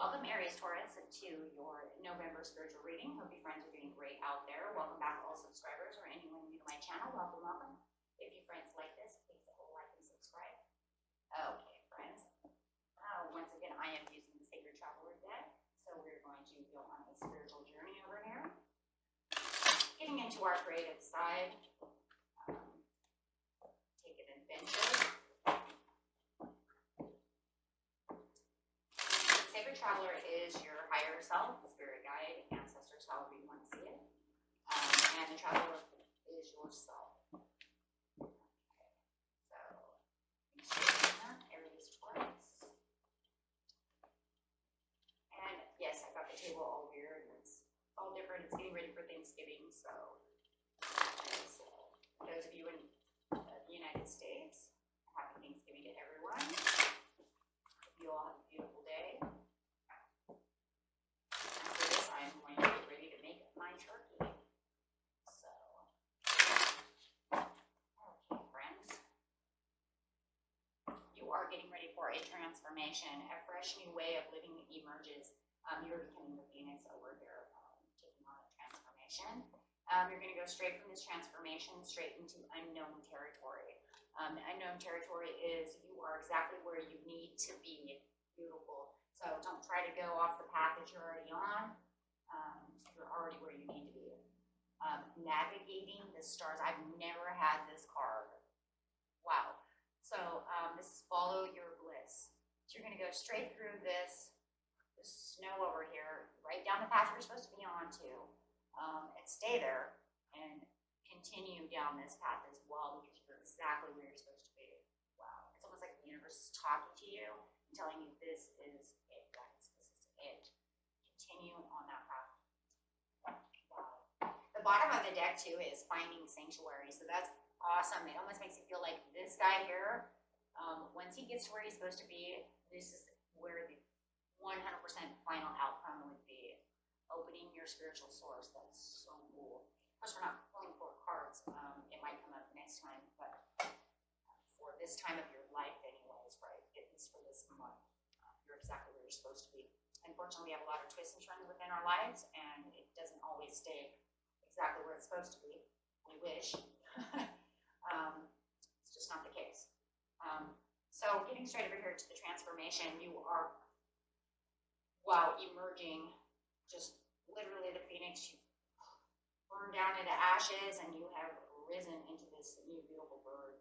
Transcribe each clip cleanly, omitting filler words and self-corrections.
Welcome, Aries, Taurus, to your November spiritual reading. Hope your friends are doing great out there. Welcome back, all subscribers or anyone new to my channel. Welcome, welcome. If you friends like this, please like and subscribe. Okay, friends. Once again, I am using the Sacred Traveler deck, so we're going to go on a spiritual journey over here. Getting into our creative side. Take an adventure. Sacred Traveler is your higher self, spirit guide, ancestors, however you want to see it. And the Traveler is yourself. Okay. So, Aries, Taurus. And yes, I got the table all weird. It's all different. It's getting ready for Thanksgiving. So, for those of you in the United States, happy Thanksgiving to everyone. Hope you all have a beautiful day. I'm going to get ready to make my turkey. So, okay, friends. You are getting ready for a transformation. A fresh new way of living emerges. You're becoming the phoenix over here, taking on a transformation. You're going to go straight from this transformation straight into unknown territory. Unknown territory is you are exactly where you need to be. Beautiful. So don't try to go off the path that you're already on. You're already where you need to be. Navigating the stars. I've never had this card. Wow. So this is follow your bliss. So you're going to go straight through this snow over here, right down the path you're supposed to be on to, and stay there and continue down this path as well because you're exactly where you're supposed to be. Wow. It's almost like the universe is talking to you and telling you this is it, guys. This is it. Continue on that path. The bottom of the deck too is finding sanctuary, so that's awesome. It almost makes you feel like this guy here, once he gets to where he's supposed to be, this is where the 100% final outcome would be. Opening your spiritual source. That's so cool. Of course, we're not pulling for cards. It might come up next time, but for this time of your life anyways, right, at least for this month, you're exactly where you're supposed to be. Unfortunately, we have a lot of twists and turns within our lives, and it doesn't always stay exactly where it's supposed to be. We wish. It's just not the case. So getting straight over here to the transformation, you are, wow, emerging, just literally the phoenix. You burn down into ashes, and you have risen into this new beautiful bird.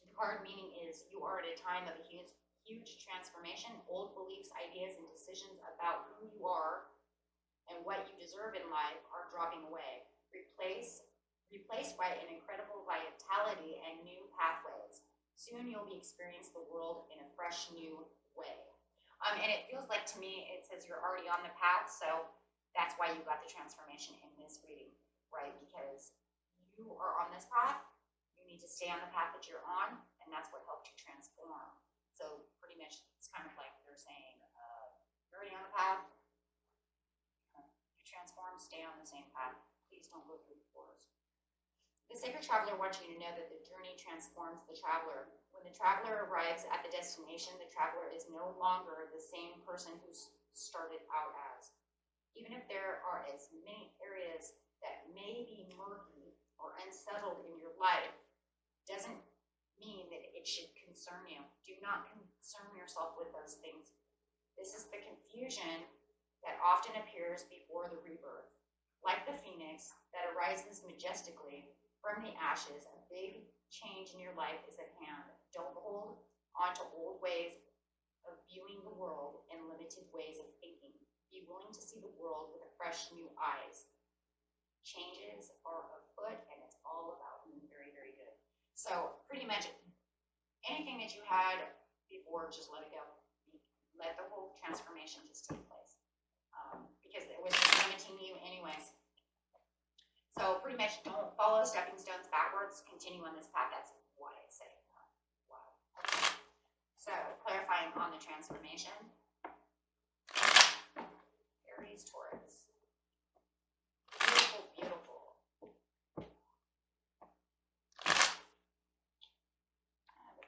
The card meaning is you are at a time of a huge transformation. Old beliefs, ideas, and decisions about who you are and what you deserve in life are dropping away. Replaced by an incredible vitality and new pathways. Soon you'll be experiencing the world in a fresh new way. And it feels like to me, it says you're already on the path, so that's why you got the transformation in this reading, right? Because you are on this path, you need to stay on the path that you're on, and that's what helped you transform. So pretty much it's kind of like they're saying, you're already on the path, you transform, stay on the same path. Please don't go through the forest. The Sacred Traveler wants you to know that the journey transforms the traveler. When the traveler arrives at the destination, the traveler is no longer the same person who started out as. Even if there are as many areas that may be murky or unsettled in your life, doesn't mean that it should concern you. Do not concern yourself with those things. This is the confusion that often appears before the rebirth. Like the phoenix that arises majestically from the ashes, a big change in your life is at hand. Don't hold on to old ways of viewing the world and limited ways of thinking. Be willing to see the world with a fresh new eyes. Changes are afoot, and it's all about being very, very good. So pretty much anything that you had before, just let it go. Let the whole transformation just take place. Because it was limiting you anyways. So pretty much don't follow stepping stones backwards. Continue on this path. That's what I say. Wow. Okay. So clarifying on the transformation. Aries, Taurus. Beautiful, beautiful. The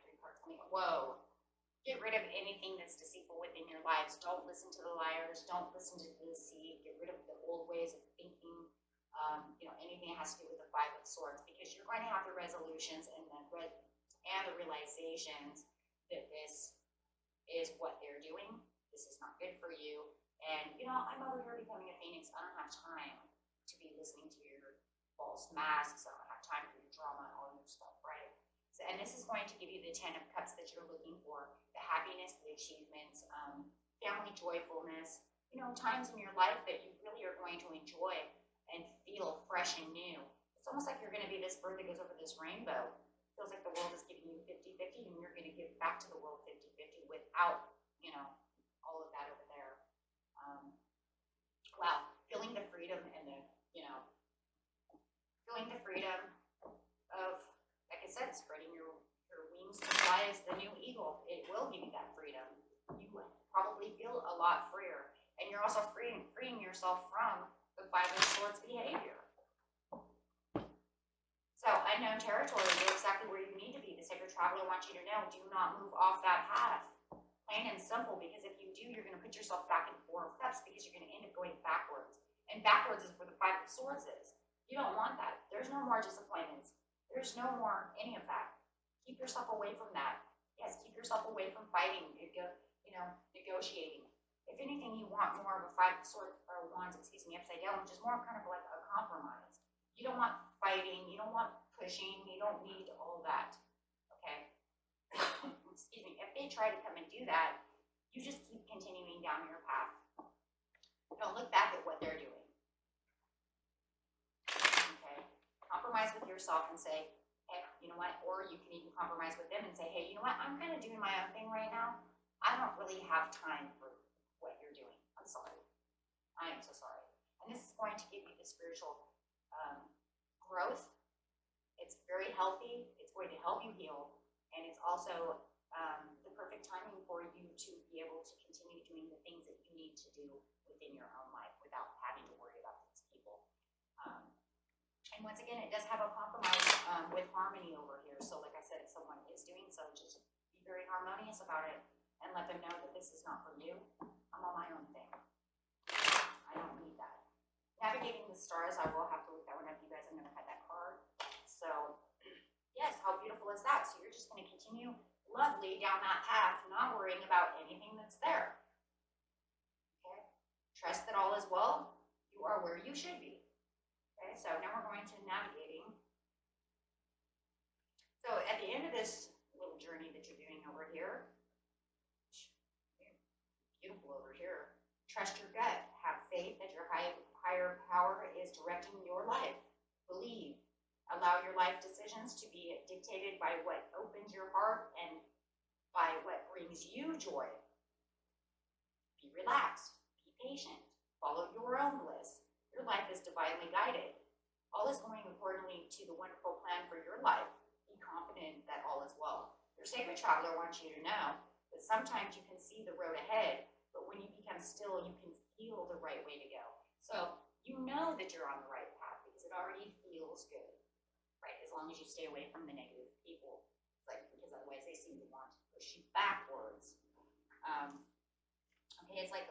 3 cards coming. Whoa. Get get rid of anything that's deceitful within your lives. Don't listen to the liars. Don't listen to the deceit. Get rid of the old ways of thinking. Anything that has to do with the Five of Swords, because you're going to have the resolutions and the realizations that this is what they're doing. This is not good for you. And, I'm over here becoming a phoenix. I don't have time to be listening to your false masks. I don't have time for your drama and all your stuff, right? So, and this is going to give you the 10 of Cups that you're looking for, the happiness, the achievements, family joyfulness, times in your life that you really are going to enjoy and feel fresh and new. It's almost like you're going to be this bird that goes over this rainbow. It feels like the world is giving you 50-50 and you're going to give back to the world 50-50 without, all of that over there. Wow, feeling the freedom and feeling the freedom of, like I said, spreading your wings to fly as the new eagle. It will give you that freedom. You probably feel a lot freer. And you're also freeing yourself from the Five of Swords behavior. So unknown territory, you're exactly where you need to be. The sacred traveler wants you to know, do not move off that path. Plain and simple, because if you do, you're going to put yourself back in the Four of Cups because you're going to end up going backwards. And backwards is where the Five of Swords is. You don't want that. There's no more disappointments. There's no more any of that. Keep yourself away from that. Yes, keep yourself away from fighting, negotiating. If anything, you want more of a Five of Swords, or Wands, upside down, which is more kind of like a compromise. You don't want fighting. You don't want pushing. You don't need all that. Okay? If they try to come and do that, you just keep continuing down your path. Don't look back at what they're doing. Okay? Compromise with yourself and say, hey, you know what? Or you can even compromise with them and say, hey, you know what? I'm kind of doing my own thing right now. I don't really have time for what you're doing. I'm sorry. I am so sorry. And this is going to give you the spiritual growth. It's very healthy. It's going to help you heal. And it's also the perfect timing for you to be able to continue doing the things that you need to do within your own life without having to worry about these people. And once again, it does have a compromise with harmony over here. So like I said, if someone is doing so, just be very harmonious about it and let them know that this is not for you. I'm on my own thing. I don't need that. Navigating the stars, I will have to look that one up, you guys. I'm going to cut that card. So, yes, how beautiful is that? So you're just going to continue lovely down that path, not worrying about anything that's there. Okay? Trust that all is well. You are where you should be. Okay, so now we're going to navigating. So at the end of this little journey that you're doing over here, beautiful over here, trust your gut. Have faith that your higher power is directing your life. Believe. Allow your life decisions to be dictated by what opens your heart and by what brings you joy. Be relaxed. Be patient. Follow your own bliss. Your life is divinely guided. All is going accordingly to the wonderful plan for your life. Be confident that all is well. Your sacred traveler wants you to know that sometimes you can see the road ahead, but when you become still, you can feel the right way to go. So you know that you're on the right path because it already feels good, right? As long as you stay away from the negative people, because otherwise they seem to want to push you backwards. Okay, it's like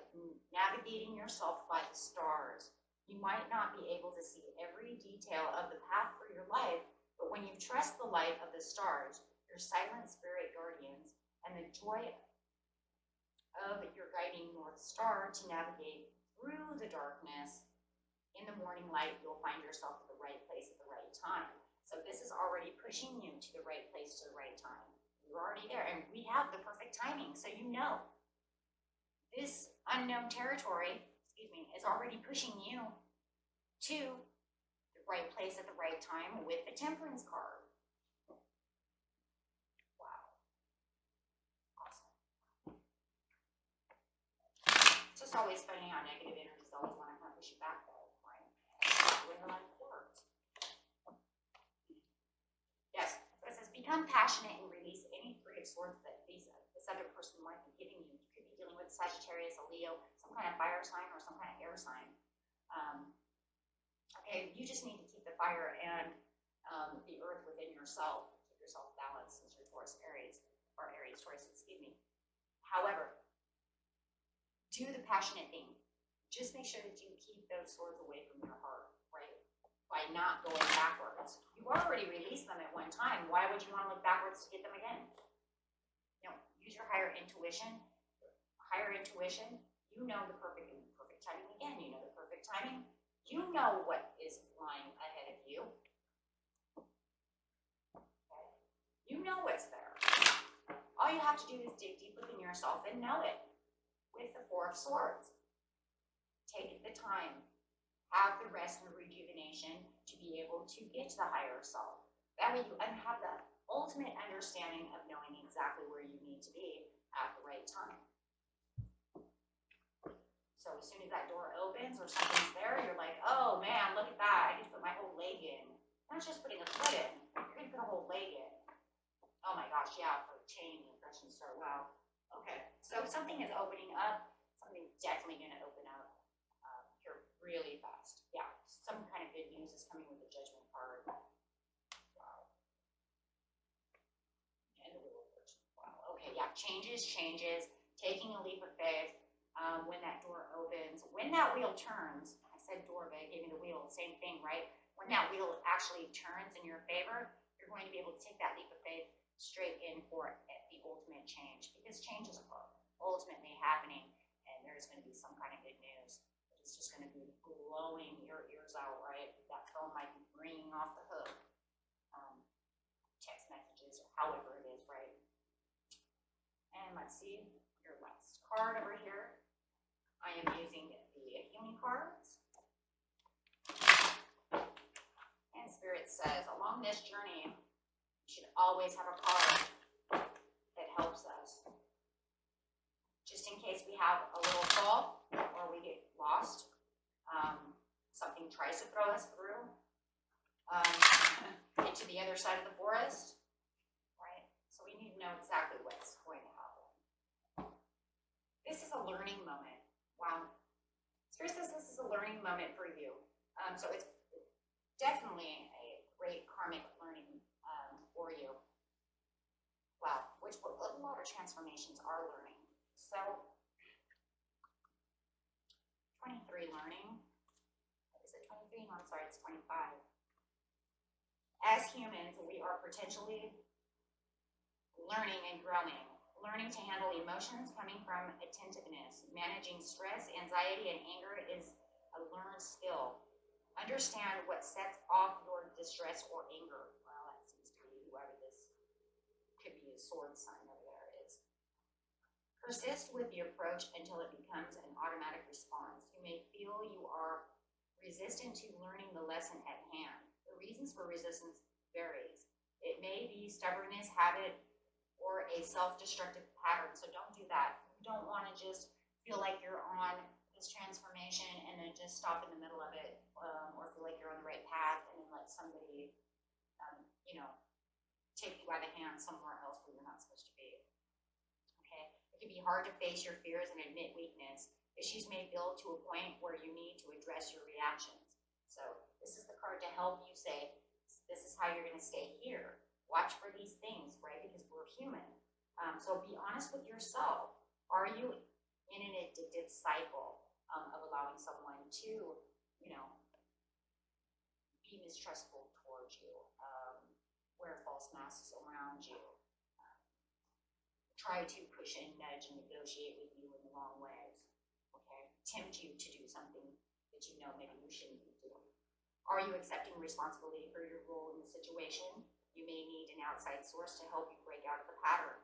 navigating yourself by the stars. You might not be able to see every detail of the path for your life, but when you trust the light of the stars, your silent spirit guardians, and the joy of your guiding North Star to navigate through the darkness, in the morning light, you'll find yourself at the right place at the right time. So this is already pushing you to the right place to the right time. You're already there, and we have the perfect timing, so you know. This unknown territory, is already pushing you to the right place at the right time with the Temperance card. Wow. Awesome. It's just always funny how negative energies always want to kind of push you back, though, right? That's the way the life works. Yes, so it says, become passionate and release any Three of Swords that this other person might be giving you. You could be dealing with Sagittarius, a Leo, some kind of fire sign or some kind of air sign. Okay, you just need to keep the fire and the earth within yourself. Keep yourself balanced since you're Taurus, Aries, or Aries, Taurus, However, do the passionate thing. Just make sure that you keep those swords away from your heart, right? By not going backwards. You already released them at one time. Why would you want to look backwards to get them again? You know, use your higher intuition. Higher intuition, you know the perfect timing again. You know the perfect timing. You know what is lying ahead of you. Okay? You know what's there. All you have to do is dig deep within yourself and know it. With the Four of Swords. Take the time. Have the rest and rejuvenation to be able to get to the higher self. That way you have the ultimate understanding of knowing exactly where you need to be at the right time. So as soon as that door opens or something's there, you're like, oh man, look at that. I get to put my whole leg in. Not just putting a foot in. You're going to put a whole leg in. Oh my gosh, yeah, for change and fresh and start. Wow. Okay, so something is opening up. Something's definitely going to open up here really fast. Yeah, some kind of good news is coming with the Judgment card. Wow. And the Wheel of Fortune. Wow. Okay, yeah, changes. Taking a leap of faith. When that door opens, when that wheel turns, I said door, but I gave you the wheel, same thing, right? When that wheel actually turns in your favor, you're going to be able to take that leap of faith straight in for the ultimate change, because change is ultimately happening, and there's going to be some kind of good news. It's just going to be blowing your ears out, right? That phone might be ringing off the hook. Text messages or however it is, right? And let's see your last card over here. I am using the healing cards. And Spirit says, along this journey, you should always have a card that helps us. Just in case we have a little fall or we get lost, something tries to throw us through into the other side of the forest, right? So we need to know exactly what's going to happen. This is a learning moment. Wow. Spirit says this is a learning moment for you. So it's definitely a great karmic learning for you. Wow. Which a lot of transformations are learning. So 23 learning. Is it 23? No, I'm sorry, it's 25. As humans, we are potentially learning and growing. Learning to handle emotions coming from attentiveness. Managing stress, anxiety, and anger is a learned skill. Understand what sets off your distress or anger. Well, that seems to be whoever this could be, a sword sign over there is. Persist with the approach until it becomes an automatic response. You may feel you are resistant to learning the lesson at hand. The reasons for resistance varies. It may be stubbornness, habit, or a self-destructive pattern. So don't do that. You don't want to just feel like you're on this transformation and then just stop in the middle of it, or feel like you're on the right path and then let somebody, take you by the hand somewhere else where you're not supposed to be. Okay? It can be hard to face your fears and admit weakness. Issues may build to a point where you need to address your reactions. So this is the card to help you say, this is how you're going to stay here. Watch for these things, right? Because we're human. So be honest with yourself. Are you in an addictive cycle of allowing someone to, be mistrustful towards you, wear false masks around you, try to push and nudge and negotiate with you in the wrong ways, okay? Tempt you to do something that you know maybe you shouldn't be doing. Are you accepting responsibility for your role in the situation? You may need an outside source to help you break out of the pattern.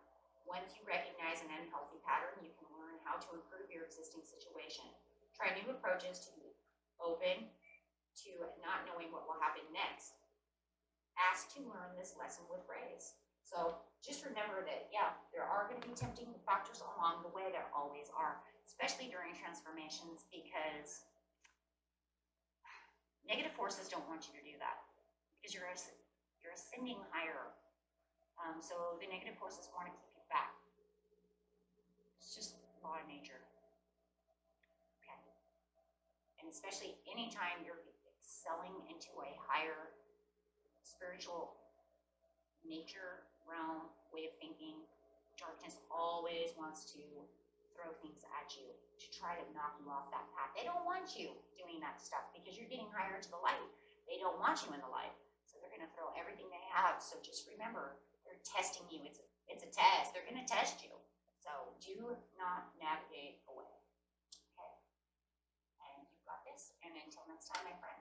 Once you recognize an unhealthy pattern, you can learn how to improve your existing situation. Try new approaches to be open to not knowing what will happen next. Ask to learn this lesson with grace. So just remember that, yeah, there are going to be tempting factors along the way. There always are, especially during transformations, because negative forces don't want you to do that, because you're ascending higher. So the negative forces want to keep you back. It's just law of nature. Okay. And especially anytime you're excelling into a higher spiritual nature, realm, way of thinking, darkness always wants to throw things at you to try to knock you off that path. They don't want you doing that stuff because you're getting higher into the light. They don't want you in the light. So they're going to throw everything they have. So just remember, they're testing you. It's a test. They're going to test you. So do not navigate away. Okay. And you've got this. And until next time, my friend.